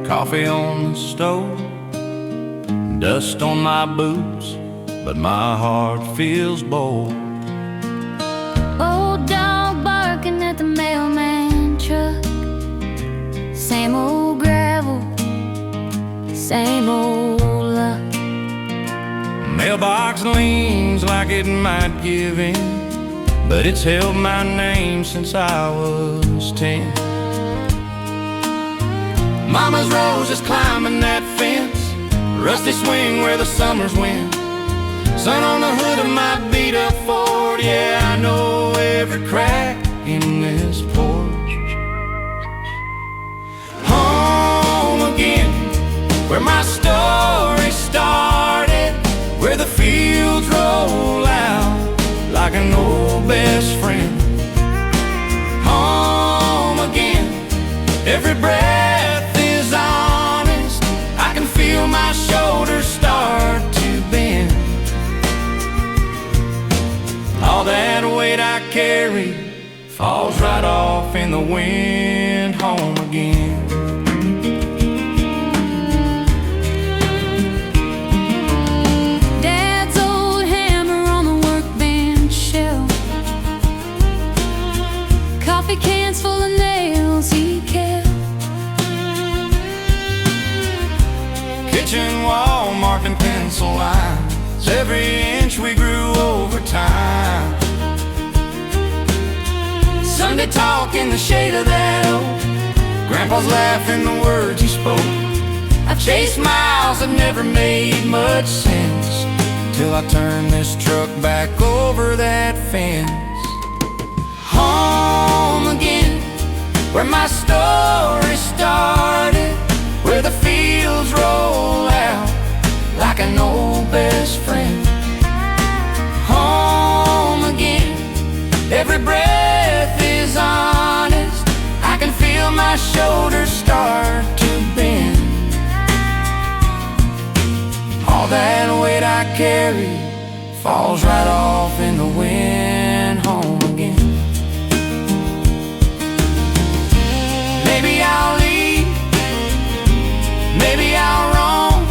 coffee on the stove, dust on my boots, but my heart feels bold. Old dog barking at the mailman truck, same old gravel, same old luck. Mailbox leans like it might give in, but it's held my name since I was 10. Mama's roses climbing that fence, rusty swing where the summers win. Sun on the hood of my beat-up Ford, yeah, I know every crack in this porch. Home again, where my story started, where the fields roll out like an old best friend. Home again, every breath is honest, I can feel my shoulders start to bend. All that weight I carry falls right off in the wind. Home again. Dad's old hammer on the workbench shelf, coffee cans full of nails he kept, Kitchen wall marked in pencil lines, every inch we grew over time. Sunday talk in the shade of that oak, Grandpa's laughing the words he spoke. I've chased miles that never made much sense, till I turned this truck back over that fence. Home again, where my story started, where the fields roll out like an old best friend. Home again, every breath is honest, I can feel my shoulders start to bend. All that weight I carry falls right off in the wind. Home again. Maybe I'll leave, maybe I'll roam,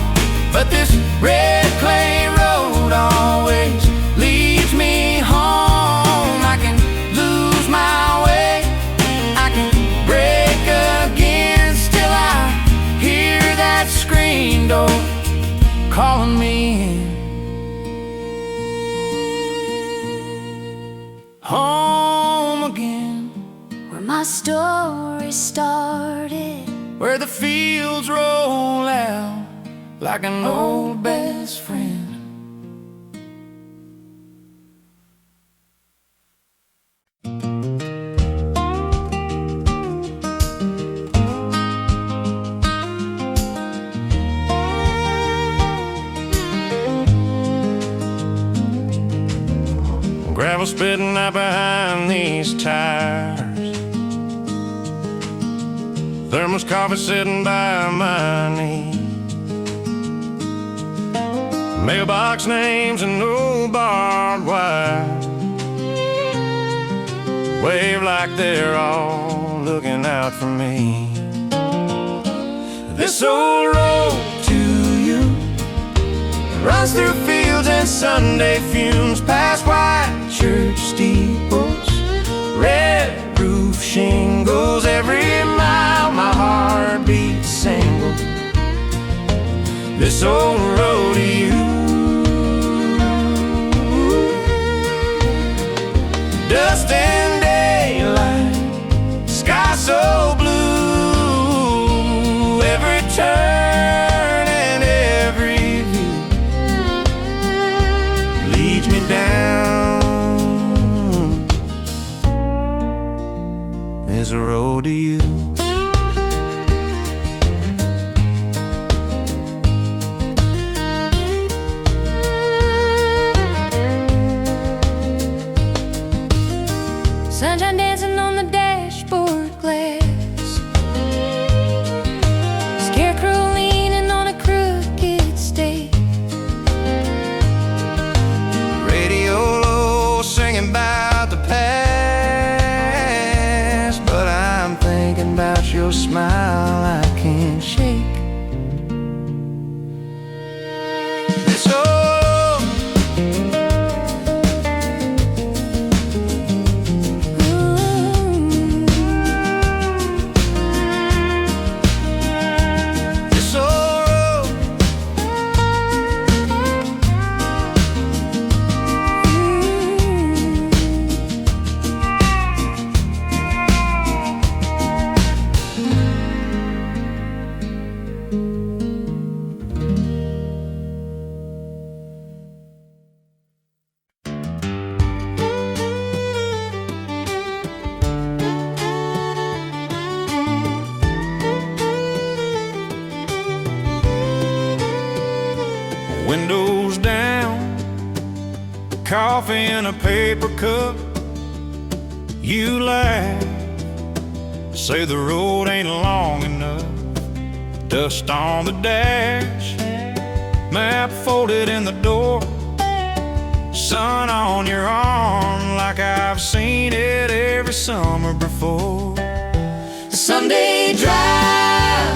but this red clay road always leads me home. I can lose my way, I can break again, still I hear that screen door calling me in. Home again, where my story started, where the fields roll out like an old best friend. Gravel spitting out behind these tires, thermos coffee sitting by my knee, mailbox names and no barbed wire wave like they're all looking out for me. This old road to you runs through fields and Sunday fumes, past white church steeples, red roof shingles. Every mile my heart beats single. This old road to you, dust and daylight, sky so blue, every turn and every view leads me down. There's a road to you. windows down, coffee in a paper cup. You laugh, say the road ain't long enough. Dust on the dash, map folded in the door, sun on your arm like I've seen it every summer before. Sunday drive,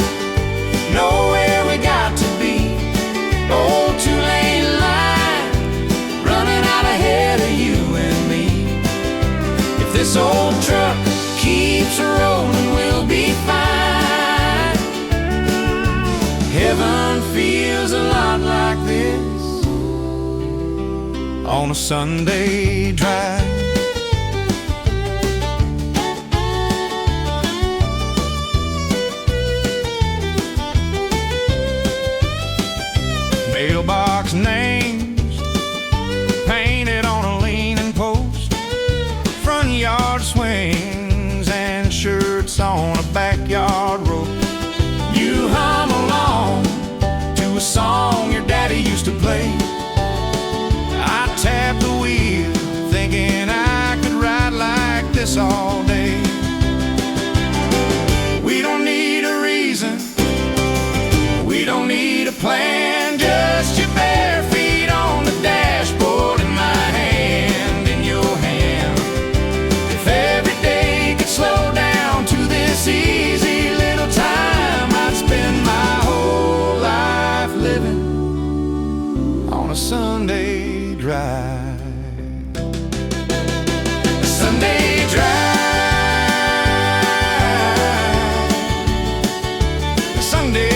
nowhere we got to be. Old two-lane line, running out ahead of you and me. If this old truck keeps rolling, we'll be fine. Heaven feels a lot like this on a Sunday drive. Mailbox names painted on a leaning post, front yard swings and shirts on a backyard rope. You hum along to a song your daddy used to play. I tap the wheel thinking I could ride like this all day. We don't need a reason, we don't need a plan, just your bare feet on the dashboard and my hand in your hand. If every day could slow down to this easy little time, I'd spend my whole life living on a Sunday drive. A Sunday drive, a Sunday.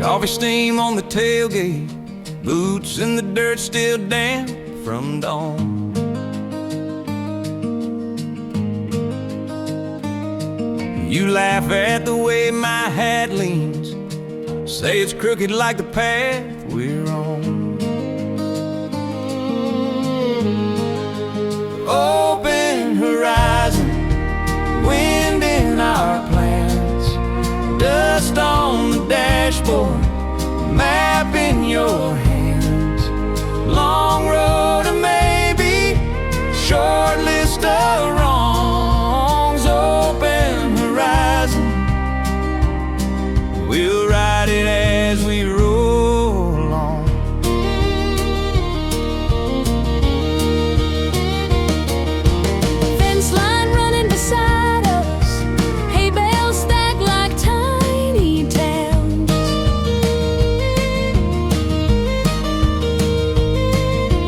Coffee steam on the tailgate, boots in the dirt still damp from dawn. You laugh at the way my hat leans, say it's crooked like the path we're on. Open horizon, wind in our plans, dust on the dashboard, map in your hands. Long road or maybe short list of wrongs. Open horizon, we'll ride it as we roll along. Fence line running beside us, hay bales stacked like tiny towns.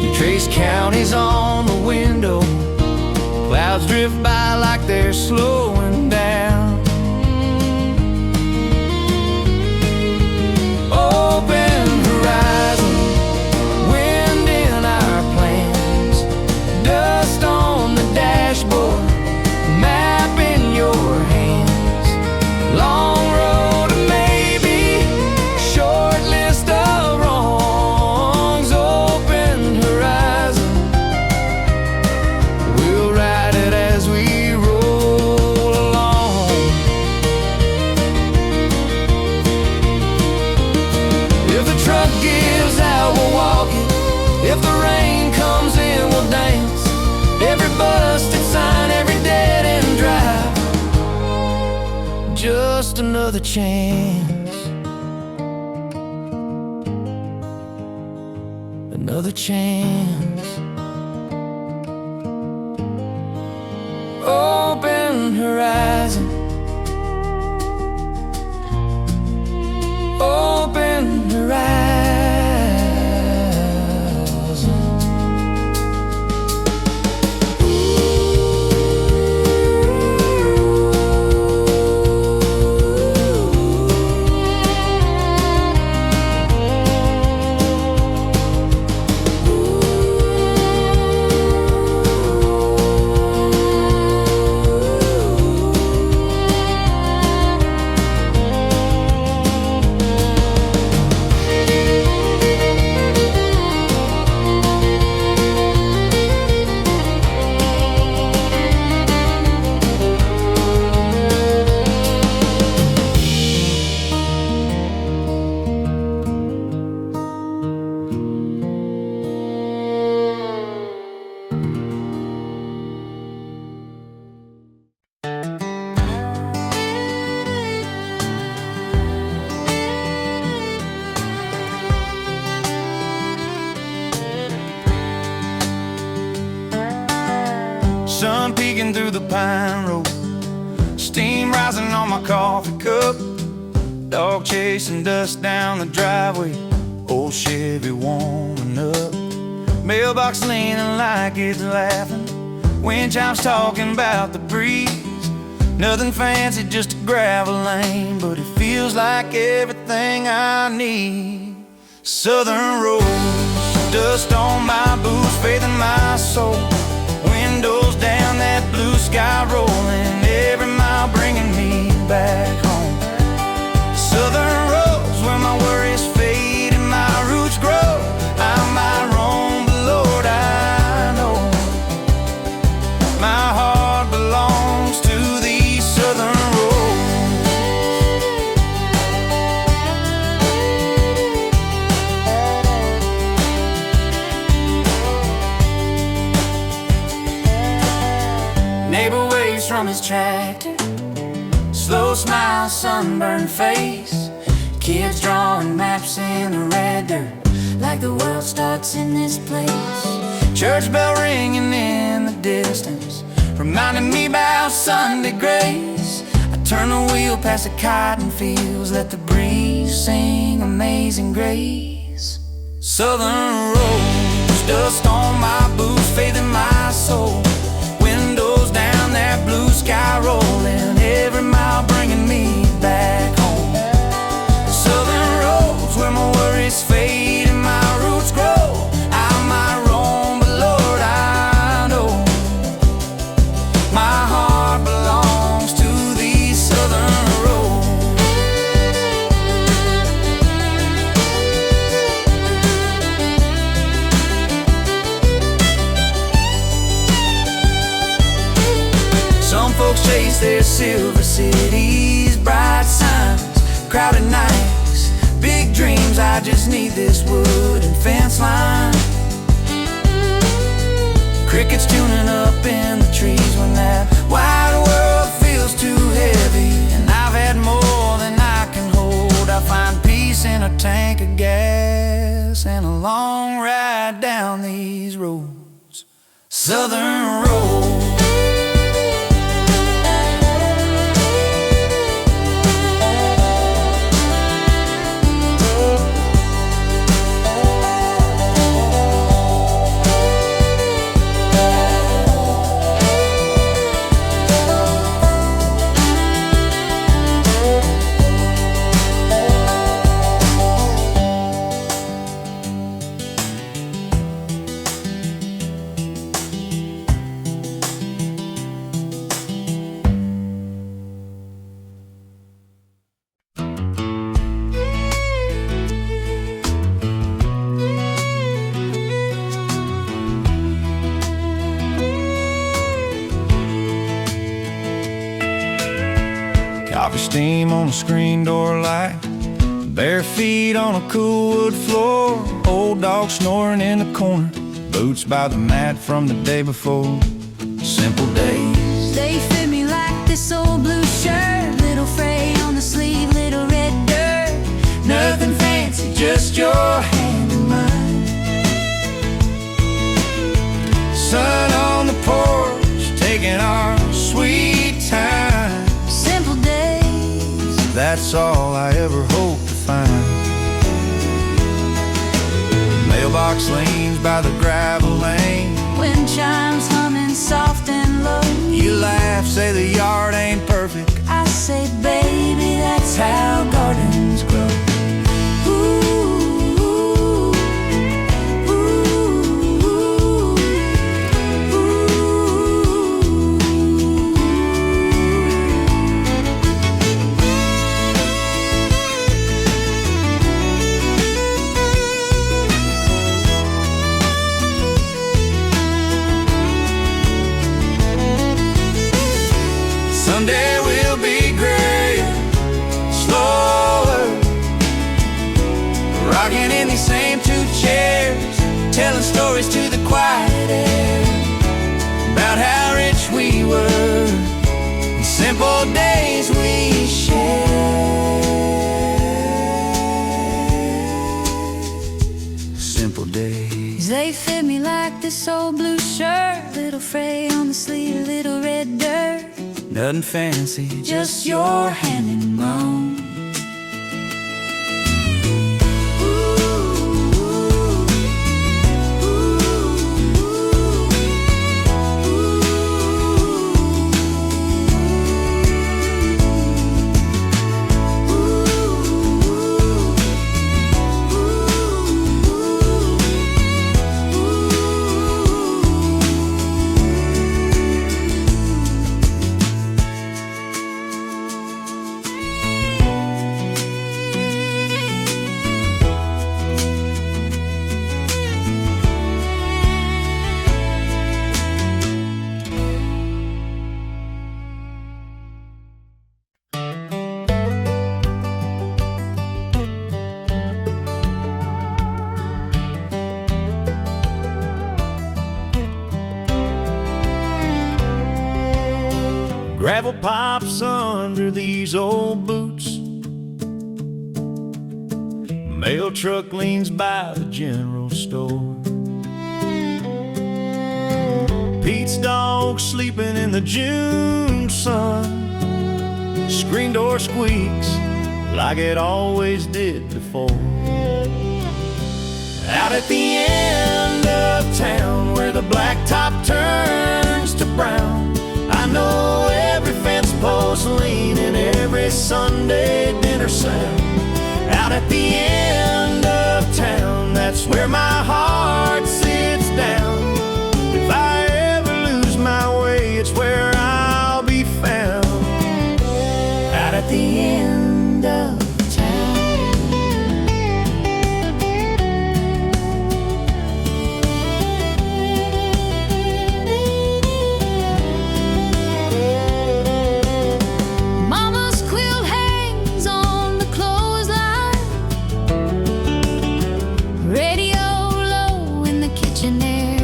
You trace counties on the window, clouds drift by like they're slowing down. Open horizon, wind in our plans, dust on the dashboard, map in your hands. Long road or maybe short list of wrongs. Open horizon, another chance, another chance. Open horizon, open horizon. Sun peeking through the pine road, steam rising on my coffee cup, dog chasing dust down the driveway, old Chevy warming up, mailbox leaning like it's laughing, wind chimes talking about the breeze. Nothing fancy, just a gravel lane, but it feels like everything I need. Southern roads, dust on my boots, faith in my soul, windows down, that blue sky rolling, every mile bringing me back home. Southern roads where my worries fade and my roots grow. I might roam, but Lord, I know my heart belongs to these southern roads. Neighbor waves from his tractor, slow smile, sunburned face, kids drawing maps in the red dirt, like the world starts in this place. Church bell ringing in the distance, reminding me about Sunday grace. I turn the wheel past the cotton fields, let the breeze sing Amazing Grace. Southern roads, dust on my boots, faith in my soul, windows down, that blue sky rolling, every mile bringing me back home. Southern roads where my worries fade and my roots grow. I might roam, but Lord, I know my heart belongs to these southern roads. Some folks chase their silver cities, bright signs, crowded nights, big dreams. I just need this wooden fence line. Crickets tuning up in the trees when that wide world feels too heavy, and I've had more than I can hold. I find peace in a tank of gas and a long ride down these roads, southern roads. Coffee steam on a screen door light, bare feet on a cool wood floor, old dog snoring in the corner, boots by the mat from the day before. Simple days. They fit me like this old blue shirt, little fray on the sleeve. just your hand in mine. Sun on the porch, taking our sweet time. Simple days, That's all I ever hope to find. Mailbox leans by the gravel lane. wind chimes humming soft and low. You laugh, say the yard ain't perfect. I say, baby, that's how gardens grow. Ooh, ooh, ooh, Someday we'll be great, slower, rocking in these same two chairs, telling stories to the quiet air about how rich we were, and simple days we shared. Simple days. they fit me like this old blue shirt. Little fray on the sleeve, little red dirt. Nothing fancy, Just your hand in mine. Gravel pops under these old boots. Mail truck leans by the general store. Pete's dog sleeping in the June sun. Screen door squeaks like it always did before. Out at the end of town where the blacktop turns to brown, I know every fence post lean and every Sunday dinner sound. Out at the end of town, that's where my heart sits down. If I ever lose my way, it's where I'll be found. Out at the end of Mama's quilt hangs on the clothesline. Radio low in the kitchen air.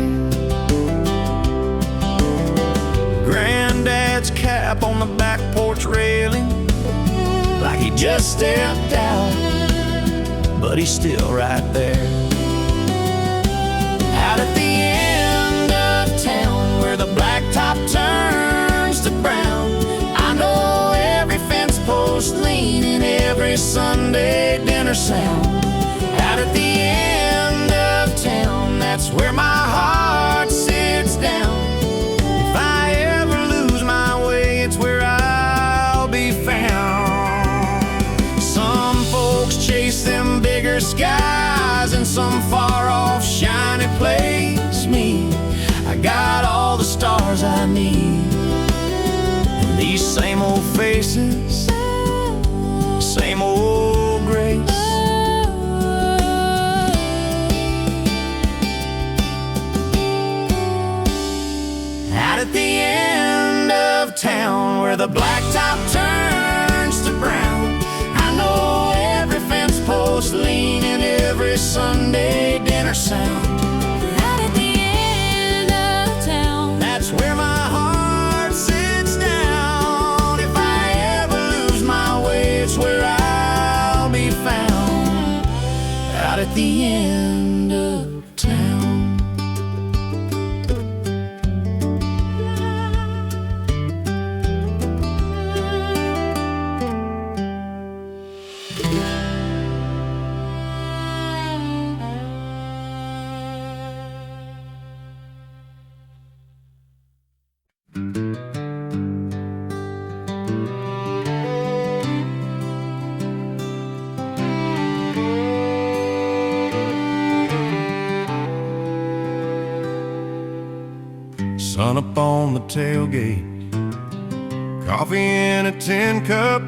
Granddad's cap on the back porch railing, like he just stepped out, but he's still right there. Out at the end of town where the blacktop turns to brown, I know every fence post lean and every Sunday dinner sound. Out at the end of town, that's where my heart sits down. If I ever lose my way, it's where I'll be found. Some folks chase them bigger skies in some far off shiny place. Me, I got all the stars I need. And these same old faces, same old grace. Out at the end of town where the blacktop turns to brown, I know every fence post lean and every Sunday dinner sound. Out at the end of town, That's where my heart sits down. If I ever lose my way, it's where I'll be found. sun up on the tailgate, coffee in a tin cup,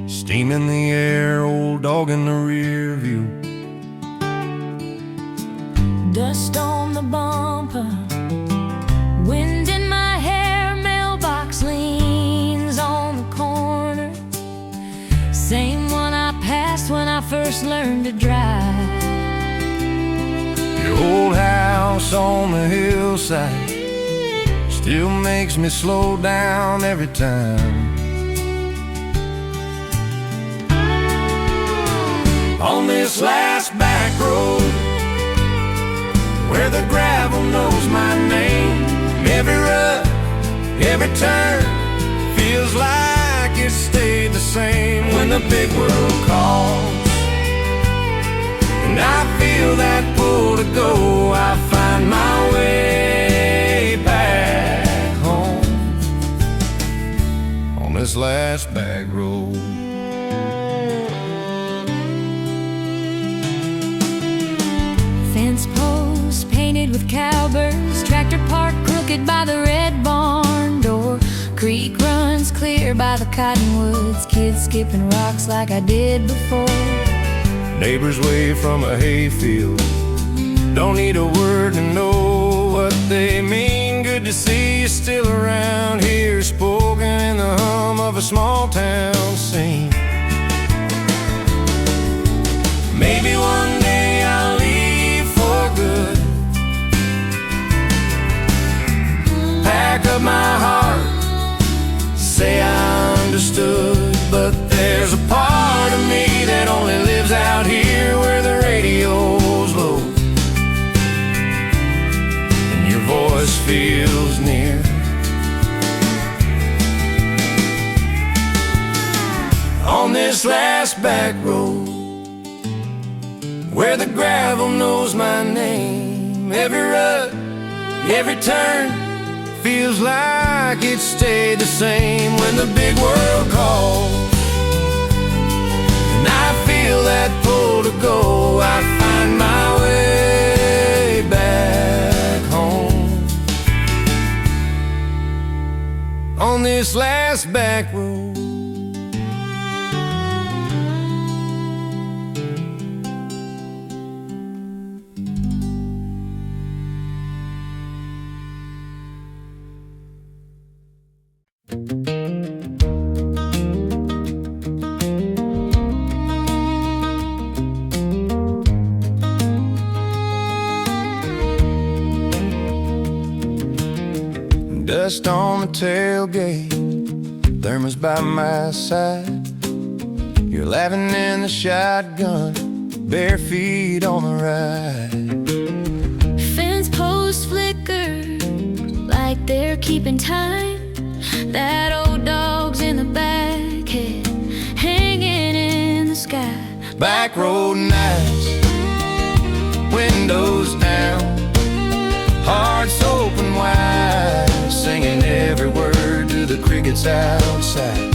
steam in the air, old dog in the rear view. Dust on the bumper, wind in my hair, mailbox leans on the corner, same one I passed when I first learned to drive. Your old house on the hillside still makes me slow down every time. On this last back road, where the gravel knows my name, every rut, every turn feels like it stayed the same. When the big world calls and I feel that pull to go, I find my way back home on this last back road. Fence posts painted with cowbirds, tractor parked crooked by the red barn door, creek runs clear by the cottonwoods, kids skipping rocks like I did before. Neighbors wave from a hayfield, don't need a word to know what they mean. Good to see you still around here, spoken in the hum of a small town scene. Maybe one day I'll leave for good, pack up my heart, say I understood. But there's a part of me that only lives out here where the radio's low and your voice feels near. On this last back road, where the gravel knows my name, every rut, every turn feels like it stayed the same. When the big world calls and I feel that pull to go, I find my way back home on this last back road. Dust on the tailgate, thermos by my side. You're laughing in the shotgun, bare feet on the ride. Fence posts flicker like they're keeping time. That old dog's in the back head, hanging in the sky. Backroad nights, windows down, hearts open wide, singing every word to the crickets outside.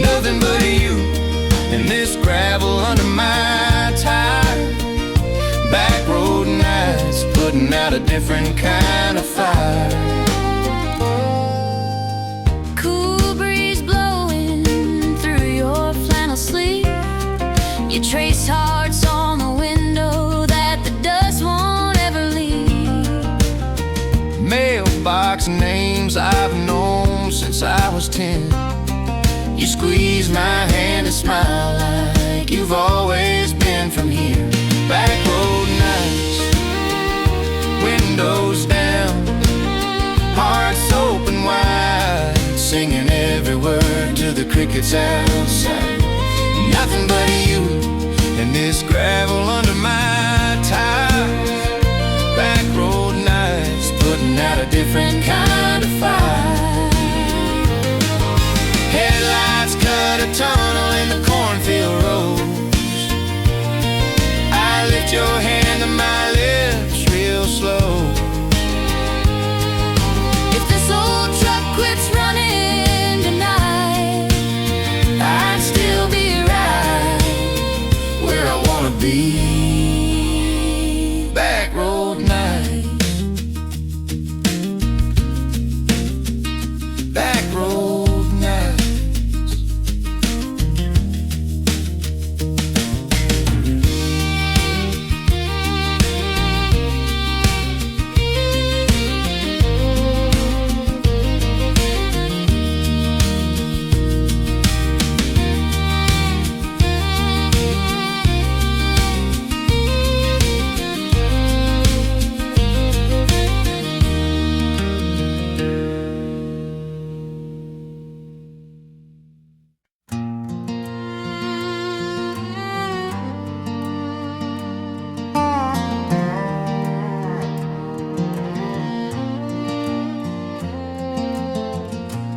Nothing but you and this gravel under my tire. Backroad nights, putting out a different kind of fire. Cool breeze blowing through your flannel sleeve. You trace hearts on the window that the dust won't ever leave. Mailbox names I've known since I was 10. You squeeze my hand and smile like you've always been from here. Backroad nights, windows down, hearts open wide, singing every word to the crickets outside. Nothing but you and this gravel under my tires. Backroad nights, putting out a different kind of fire. Headlights cut a tunnel in the cornfield roads. I lift your hand to my lips real slow. If this old truck quits running tonight, I'd still be right Where I wanna be. Backroad nights.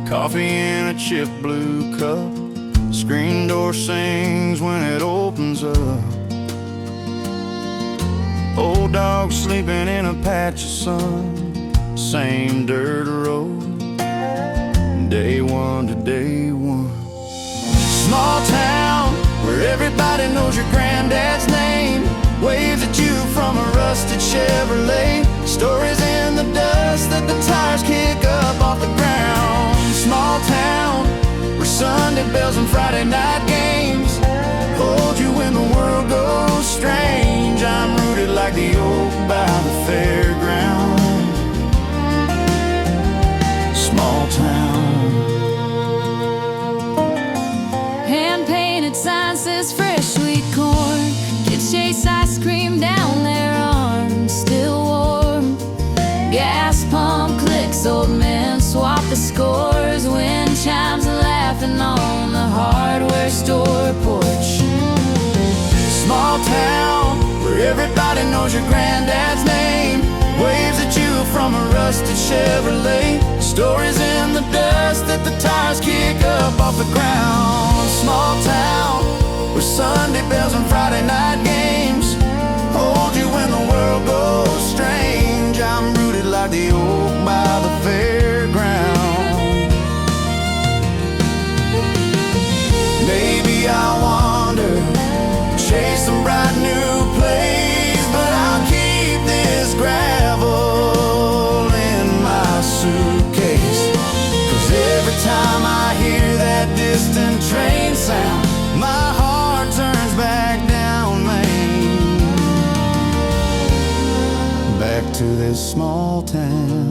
Coffee in a chip blue cup, screen door sings when it opens up. Old dog sleeping in a patch of sun, same dirt road, day one to day one. Small town where everybody knows your granddad's name, waves at you from a rusted Chevrolet, stories in the dust that the tires kick up off the ground. Small town where Sunday bells and Friday night games hold you when the world goes strange. I'm rooted like the oak by the fairground. Small town. Hand-painted sign says fresh sweet corn. Kids chase ice cream down their arms, still warm. Gas pump clicks, old men swap the scores. Wind chimes laughing on the hardware store porch. Small town where everybody knows your granddad's name, waves at you from a rusted Chevrolet, stories in the dust that the tires kick up off the ground. Small town where Sunday bells and Friday night games hold you when the world goes strange. I'm rooted like the oak by the fairground. Maybe I wander, chase some bright new place, but I'll keep this gravel in my suitcase. 'Cause every time I hear that distant train sound, my heart turns back down Main, back to this small town.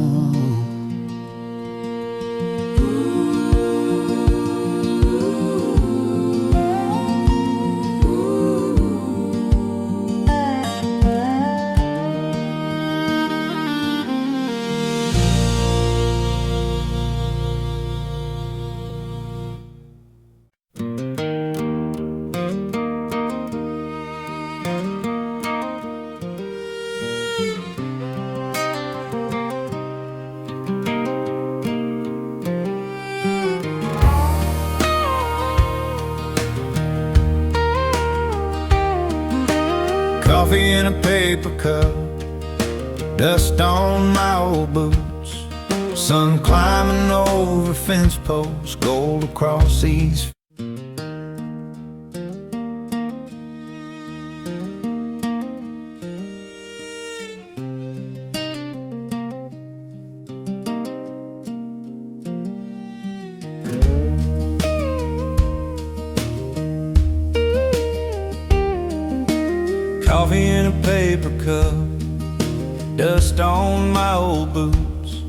Coffee in a paper cup, dust on my old boots, sun climbing over fence posts, gold across these. Coffee in a paper cup, dust on my old boots,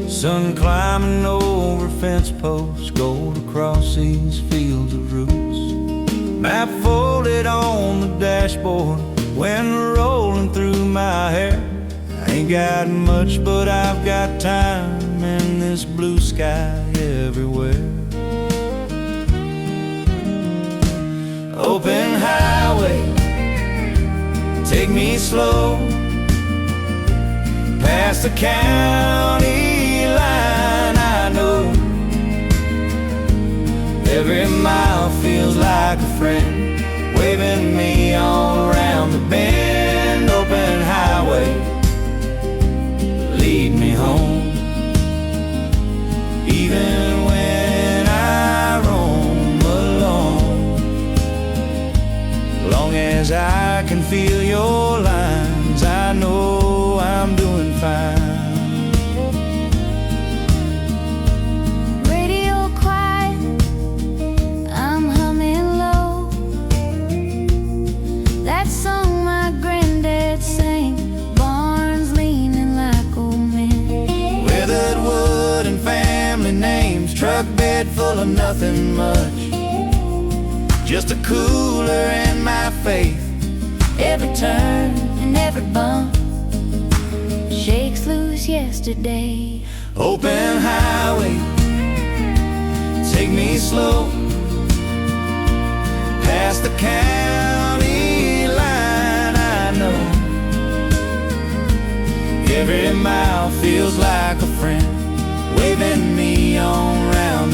sun climbing over fence posts, gold across these fields of roots. Map folded on the dashboard, wind rolling through my hair. I ain't got much, but I've got time in this blue sky everywhere. Open highway, take me slow, past the county line. I know every mile feels like a friend, waving me all around the bend. Open highway, lead me home, even when I roam alone. Long as I can feel your lines, I know I'm doing fine. Radio quiet, I'm humming low. That song my granddad sang, barns leaning like old men. Weathered wood and family names, truck bed full of nothing much, just a cooler and my faith. Every turn and every bump shakes loose yesterday. Open highway, take me slow, past the county line. I know every mile feels like a friend, waving me on round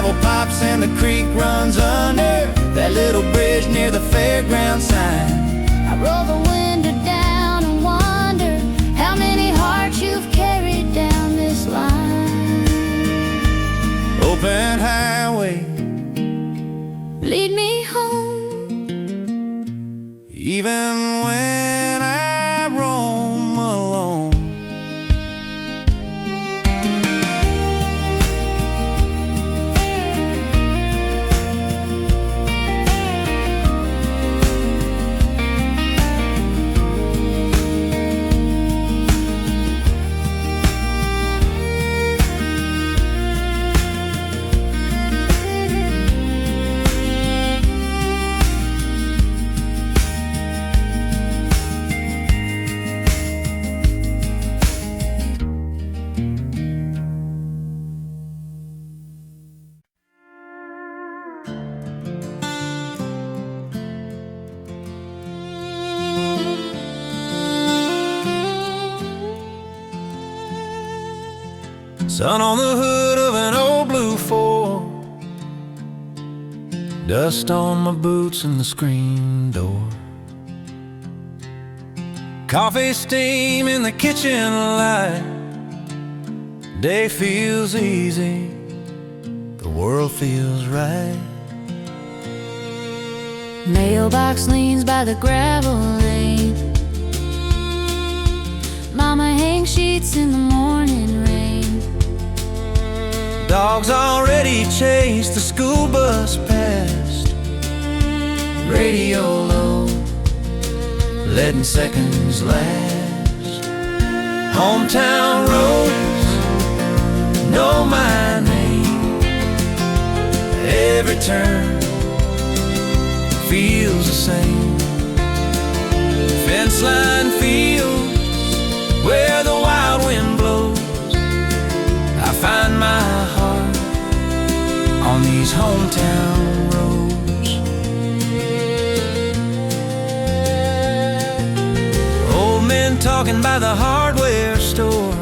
gravel pops and the creek runs under that little bridge near the fairground sign. I roll the window down and wonder how many hearts you've carried down this line. Open highway, Lead me home, even when I roam alone. Sun on the hood of an old blue Ford, dust on my boots and the screen door. Coffee steam in the kitchen light. Day feels easy, the world feels right. Mailbox leans by the gravel lane. Mama hangs sheets in the morning rain. Dogs already chased the school bus past. Radio low, letting seconds last. Hometown roads know my name. Every turn feels the same. Fence line fields where the wild wind blows. I find my heart on these hometown roads. Old men talking by the hardware store.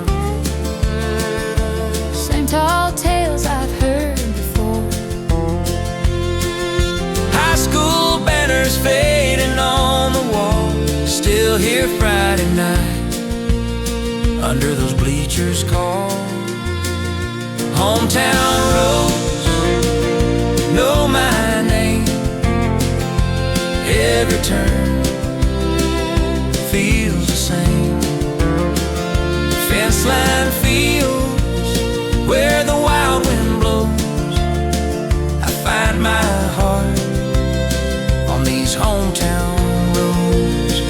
Same tall tales I've heard before. High school banners fading on the wall. Still here Friday night under those bleachers call. Hometown roads know my name. Every turn feels the same. Fence line fields where the wild wind blows. I find my heart on these hometown roads.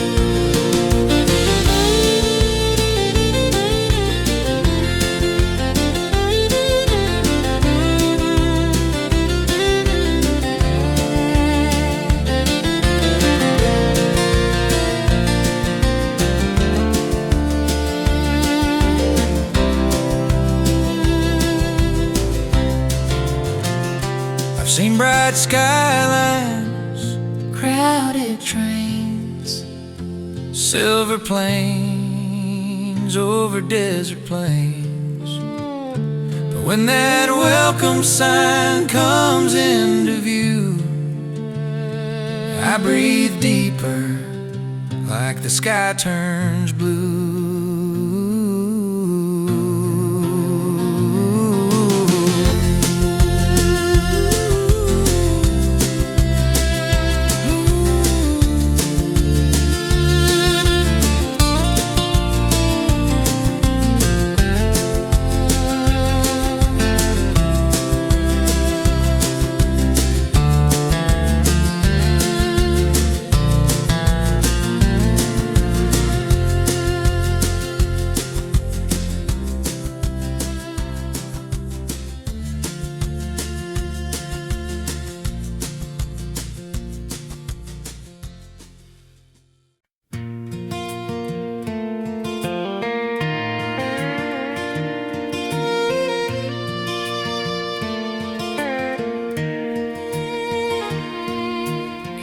Seen bright skylines, Crowded trains, silver plains over desert plains. But when that welcome sign comes into view, I breathe deeper like the sky turns blue.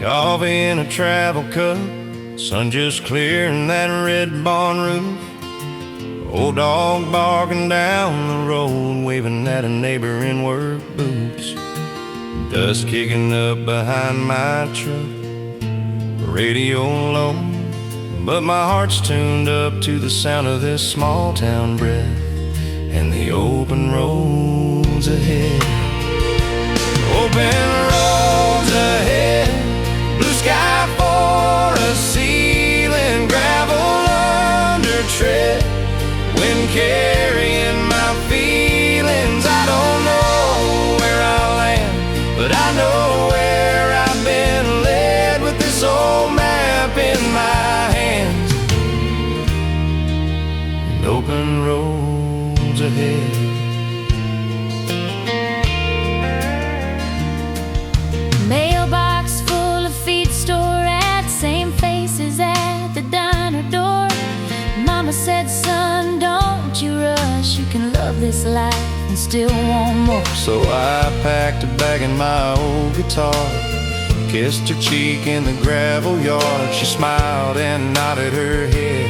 Coffee in a travel cup, sun just clearing that red barn roof. Old dog barking down the road, waving at a neighbor in work boots. Dust kicking up behind my truck, radio low, but my heart's tuned up to the sound of this small town breath and the open roads ahead. Open roads ahead, blue sky for a ceiling, gravel under tread. When carrying my feelings, I don't know where I'll land, but I know where I've been led with this old map in my hands and open roads ahead. Mailbox full of feed store ads, same faces at the diner door. Mama said, son, don't you rush, you can love this life and still want more. So I packed a bag in my old guitar, kissed her cheek in the gravel yard. She smiled and nodded her head.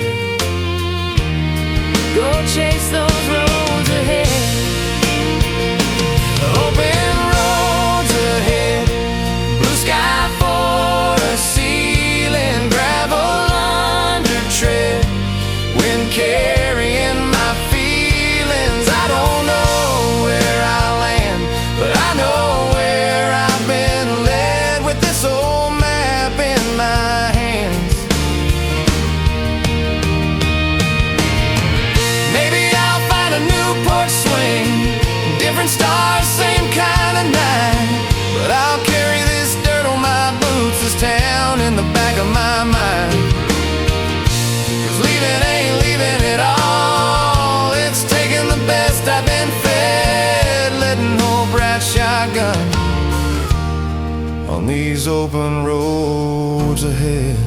Go chase those roads ahead. Open roads ahead, blue sky for a ceiling, gravel under tread. When carrying my feelings, I don't know where I'll land, but I know where I've been led with this old map in my hands. Maybe I'll find a new porch swing, different stars, same kind of night, but I'll carry this dirt on my boots, this town in the back of my mind. 'Cause leaving ain't leaving at all, it's taking the best I've been fed, letting old bright shotgun on these open roads ahead.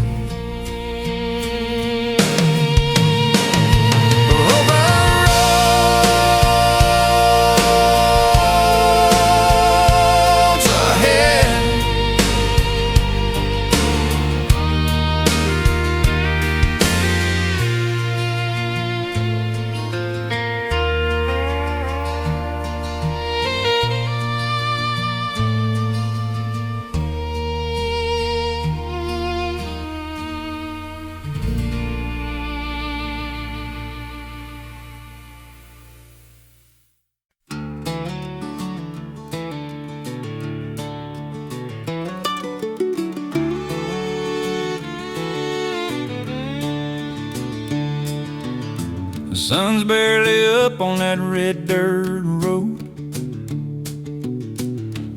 The sun's barely up on that red dirt road.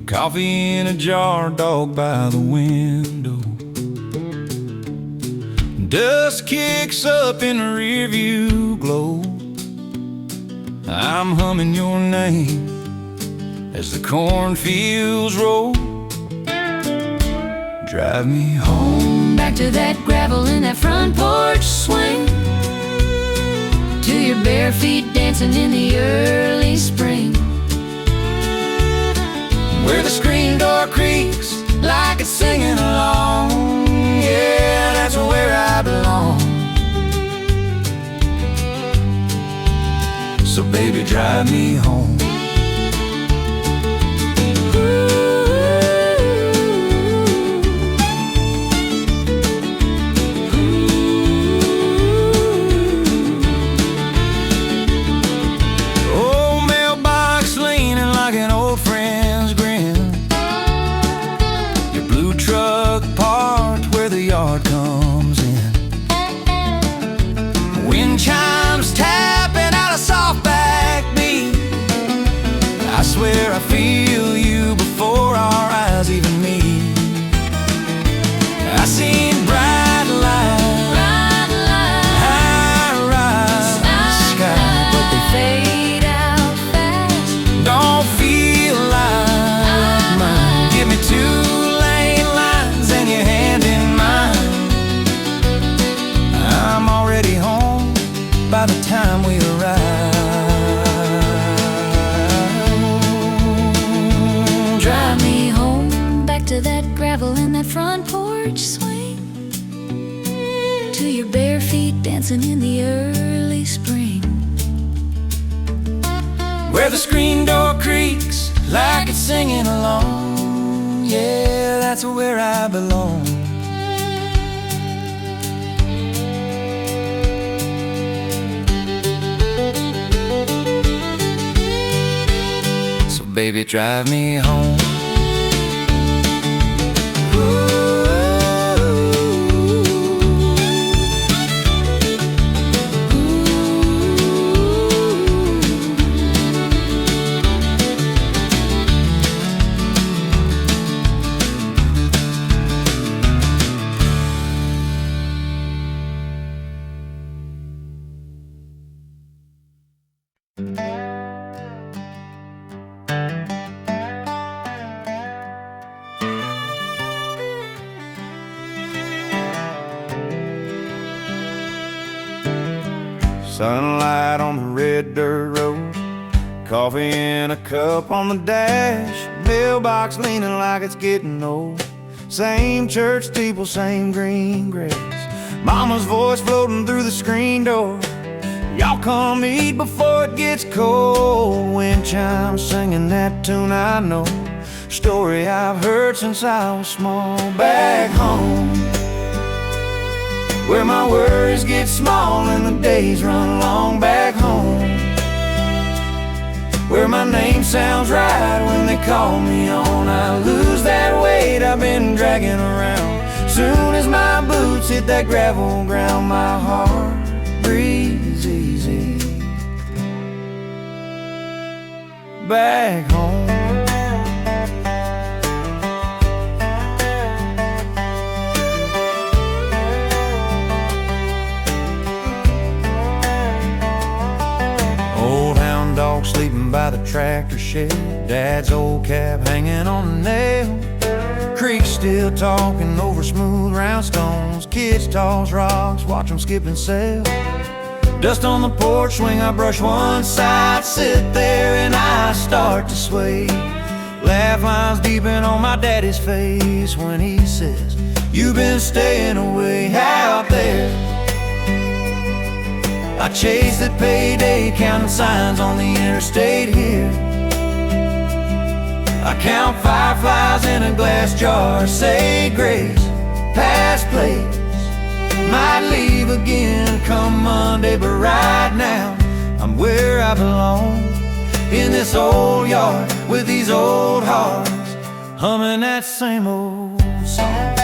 Coffee in a jar, dog by the window. Dust kicks up in the rearview glow. I'm humming your name as the cornfields roll. Drive me home Back to that gravel in that front porch swing, to your bare feet dancing in the early spring, where the screen door creaks like it's singing along. Yeah, that's where I belong. So baby, drive me home. Chimes tapping out a soft backbeat. I swear I feel you before our eyes even meet. I seen bright lights, high-rise sky, but they fade out fast. Don't feel like mine. Give me 2-lane lines and your hand in mine. I'm already home by the time we arrive. drive me home back to that gravel in that front porch swing, to your bare feet dancing in the early spring, where the screen door creaks like it's singing along. Yeah, that's where I belong. So baby, drive me home. Sunlight on the red dirt road, coffee in a cup on the dash, mailbox leaning like it's getting old. Same church steeple, same green grass, mama's voice floating through the screen door. Y'all come eat before it gets cold. Wind chimes singing that tune I know, story I've heard since I was small. Back home, where my worries get small and the days run long. Back home, where my name sounds right when they call me on. I lose that weight I've been dragging around. Soon as my boots hit that gravel ground, my heart breathes easy. Back home, dog sleeping by the tractor shed, dad's old cab hanging on a nail, creek still talking over smooth round stones, kids toss rocks, watch them skip and sail. Dust on the porch swing, I brush one side, sit there and I start to sway. Laugh lines deepen on my daddy's face when he says, you've been staying away out there. I chase that payday, counting signs on the interstate here. I count fireflies in a glass jar, say grace, past place. Might leave again come Monday, but right now I'm where I belong. In this old yard with these old hearts, humming that same old song.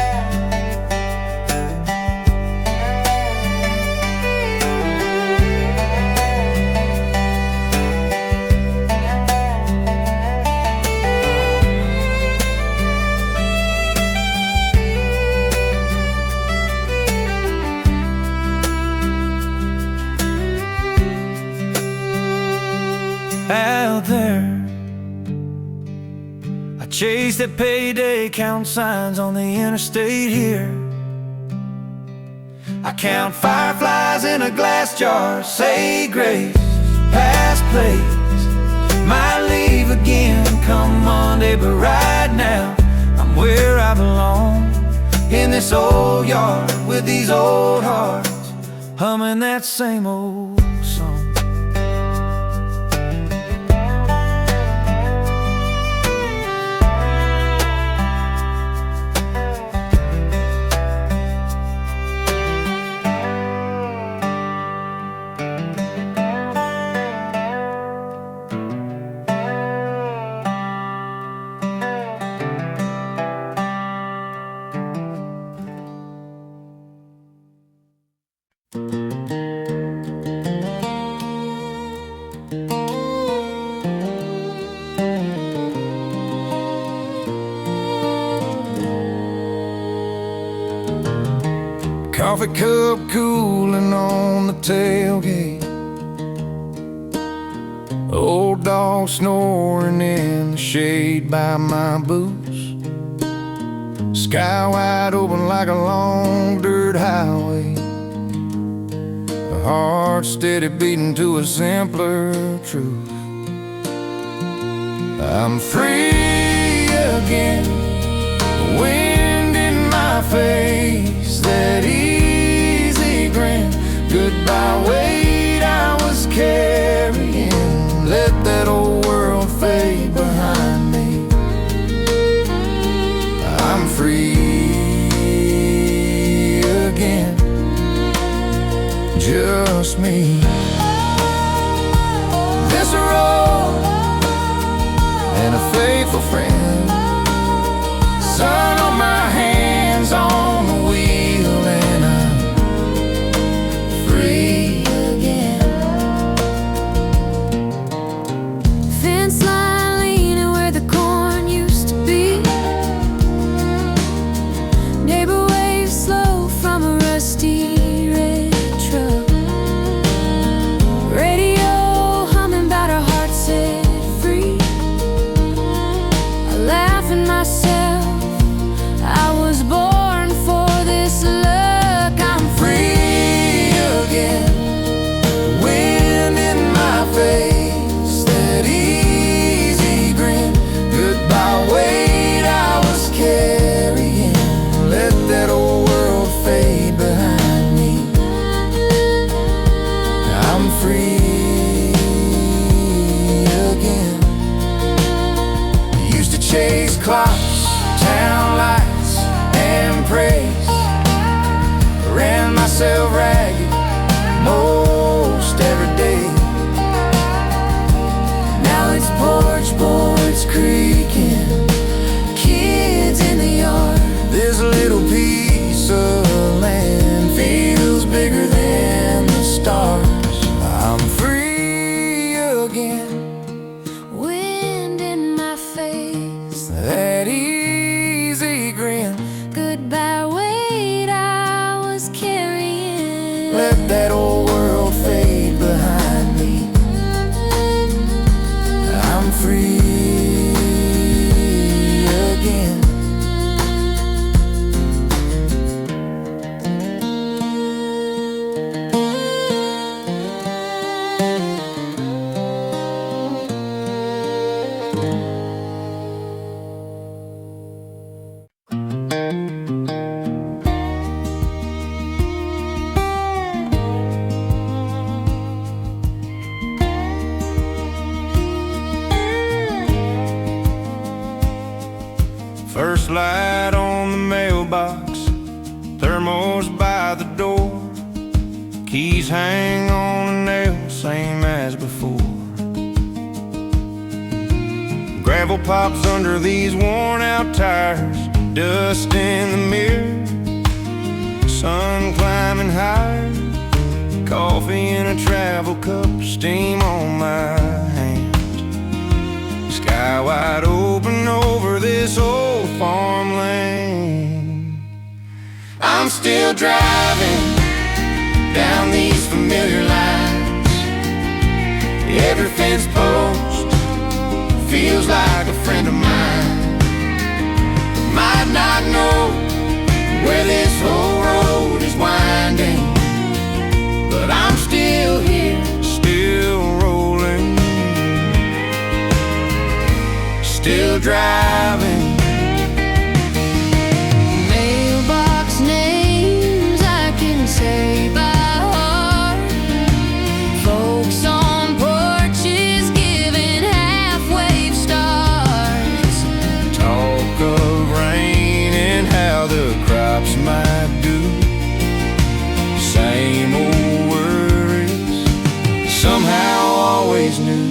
Out there, I chase that payday, count signs on the interstate here. I count fireflies in a glass jar, say grace, past place. Might leave again come Monday, but right now I'm where I belong. In this old yard with these old hearts, humming that same old song. Coffee cup cooling on the tailgate, old dog snoring in the shade by my boots. Sky wide open like a long dirt highway, a heart steady beating to a simpler truth. I'm free again, wind in my face, that easy grin. Goodbye weight I was carrying, let that old trust me. This road and a faithful friend, sun on my hands on the wheel, and I'm free again. Fence line leaning where the corn used to be. Neighbor waves slow from a rusty red truck. Radio humming about our hearts set free. I laugh at myself, I was born for this luck. I'm Free again, wind in my face, that easy grin. Goodbye weight I was carrying, let that old world fade behind me. I'm free again. Used to chase clocks, town lights, and praise. Ran myself ragged most every day. Now it's porch boards creaking, kids in the yard. This little piece of land feels bigger than the stars. I'm free again, wind in my face, that easy grin. goodbye weight I was carrying. Let that old world fade behind me. I'm free again. First light on the mailbox, thermos by the door, keys hang on a nail, same as before. Gravel pops under these worn out tires, dust in the mirror, sun climbing higher, coffee in a travel cup, steam on my hand. Sky wide open over this old farmland. I'm still driving down these familiar lines. Every fence post feels like a friend of mine. Might not know where this whole road is winding, but I'm still here, still rolling, still driving. Mailbox names I can say by heart. Folks on porches giving half-wave starts. Talk of rain and how the crops might do. Same old worries, somehow always new.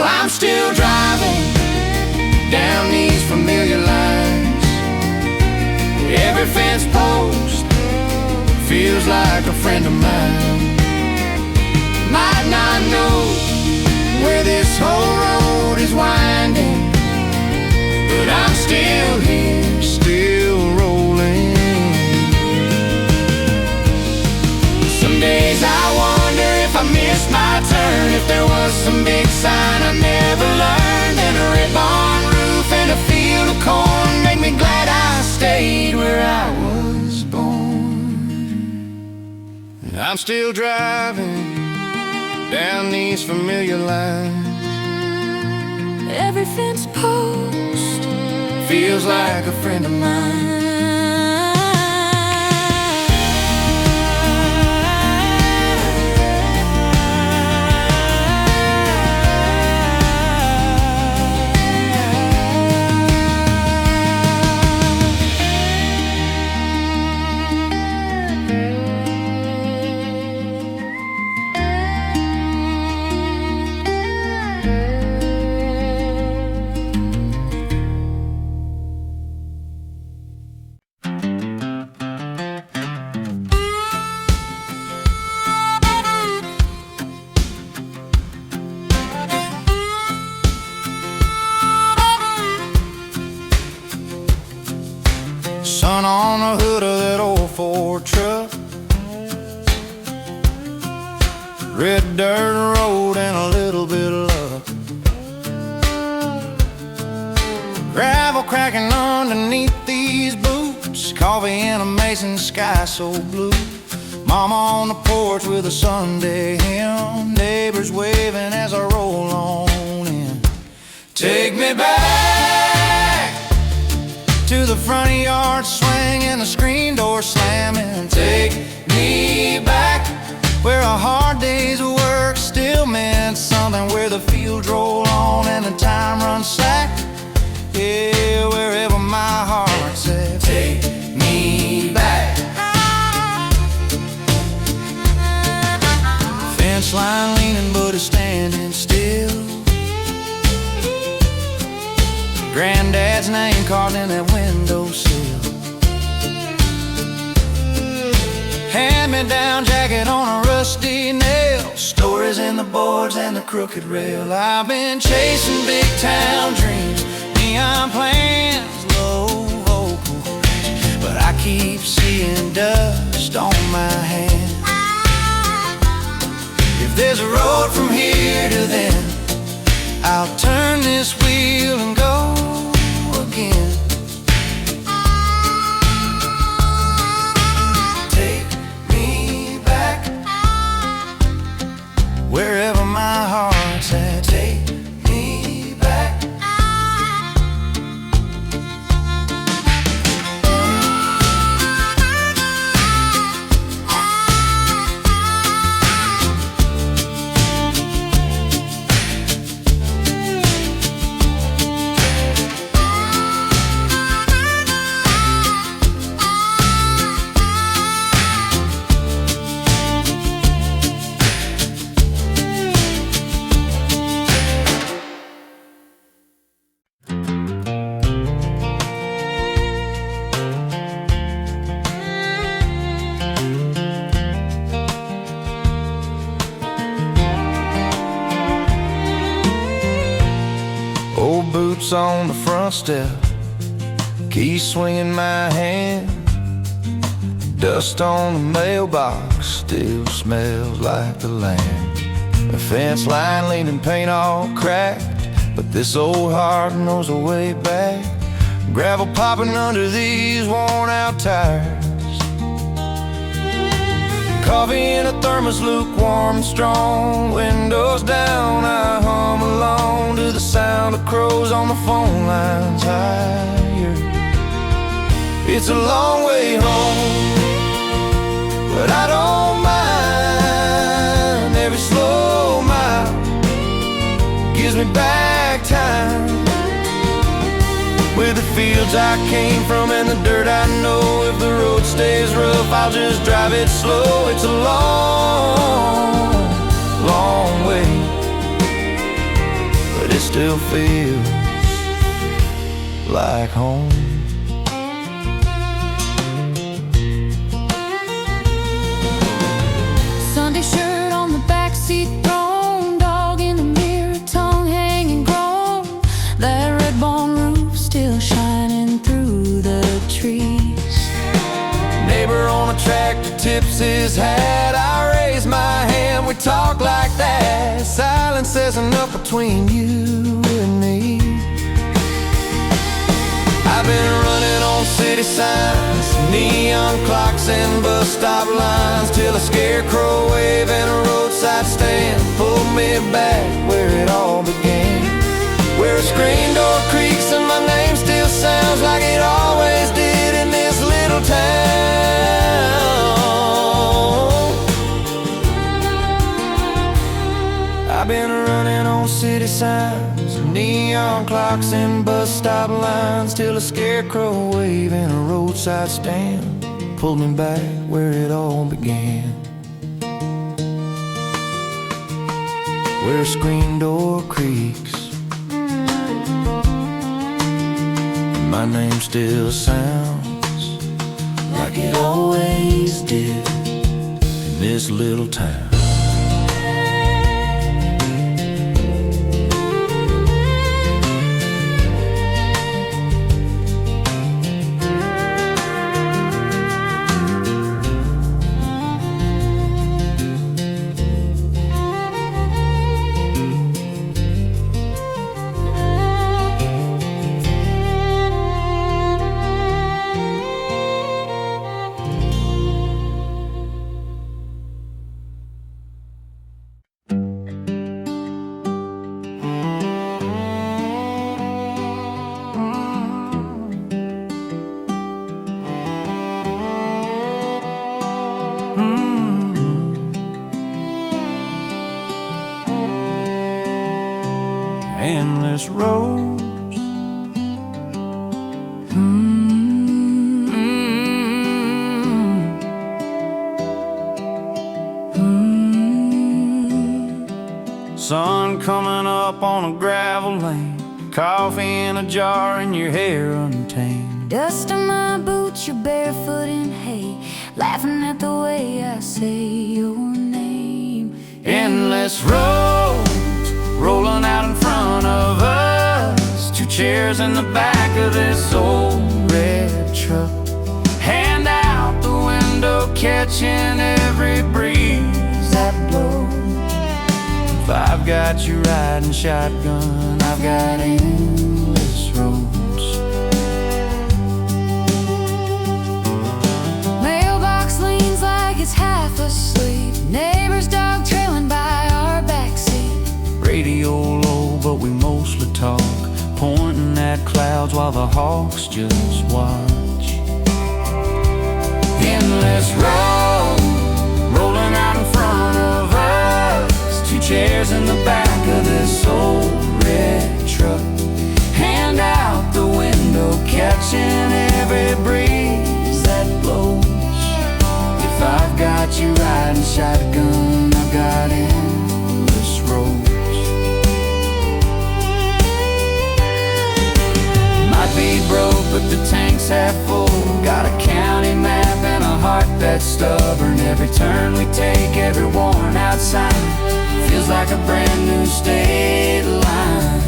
I'm still driving down these familiar lines. Every fence post feels like a friend of mine. Might not know where this whole road is winding, but I'm still here, still rolling. Some days I wonder if I missed my turn, if there was some big sign I never learned, and a red barn roof and a field of corn make me glad I stayed where I was born. I'm still driving down these familiar lines. Every fence post Feels like a friend of mine. Sun on the hood of that old Ford truck, red dirt road and a little bit of luck, gravel cracking underneath these boots, coffee in a Mason sky so blue. Mama on the porch with a Sunday hymn, neighbors waving as I roll on in. Take me back to the front yard swing and the screen door slamming. Take me back where a hard day's work still meant something, where the fields roll on and the time runs slack. Yeah, wherever my heart said, take me back. Fence line leaning but it's standing still, Granddad's name carved in that windowsill, hand-me-down jacket on a rusty nail, stories in the boards and the crooked rail. I've been chasing big town dreams, neon plans, low vocal range, but I keep seeing dust on my hands. If there's a road from here to then, I'll turn this wheel and go again. Take me back wherever my heart's at. Take me back. Old boots on the front step, keys swinging my hand, dust on the mailbox still smells like the land. The fence line leaning, paint all cracked, but this old heart knows a way back. Gravel popping under these worn out tires, coffee in a thermos, lukewarm and strong. Windows down, I hum along to the sound of crows on the phone lines higher. It's a long way home, but I don't mind. Every slow mile gives me back time, with the fields I came from and the dirt I know. If the road stays rough, I'll just drive it slow. It's a long, long way, but it still feels like home. Sunday shirt on the backseat thrown, dog in the mirror, tongue hanging grown. That red bone roof still shining through the trees. Neighbor on a tractor tips his hat, I raise my hand, we talk like that. Silence says enough between you and me. I've been running on city signs, neon clocks and bus stop lines, till a scarecrow wave and a roadside stand pulled me back where it all began, where a screen door creaks and my name still sounds like it always did in this little town. I've been running on city signs, neon clocks and bus stop lines, till a scarecrow wave and a roadside stand pulled me back where it all began, where a screen door creaks, my name still sounds like it always did in this little town. endless roads. Sun coming up on a gravel lane, coffee in a jar and your hair untamed. Dust on my boots, you're barefoot in hay, laughing at the way I say your name. Endless roads rolling out in front of us, two chairs in the back of this old red truck. Hand out the window, catching every breeze that blows. If I've got you riding shotgun, I've got endless roads. Mailbox leans like it's half asleep, neighbor's dog trailing by our backseat. Radio low, but we mostly talk, pointing at clouds while the hawks just watch. Endless road rolling out in front of us, two chairs in the back of this old red truck. Hand out the window, catching every breeze that blows. If I've got you riding shotgun, I've got endless roads. Might be broke, but the tank's half full. Got a county map and a heart that's stubborn. Every turn we take, every worn out sign feels like a brand new state line.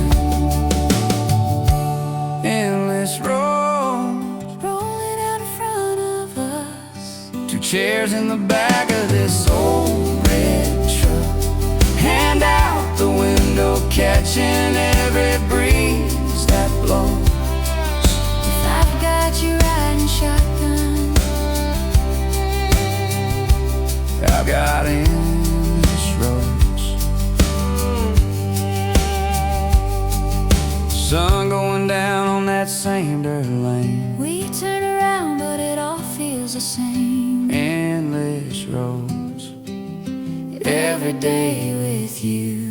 Endless roads Rolling out in front of us, two chairs in the back of this old red truck. Hand out the window, catching every breeze that blows. if I've got you riding shotgun, I've got endless roads. Sun going down on that same dirt lane. we turn around but it all feels the same. Endless roads. Every day with you.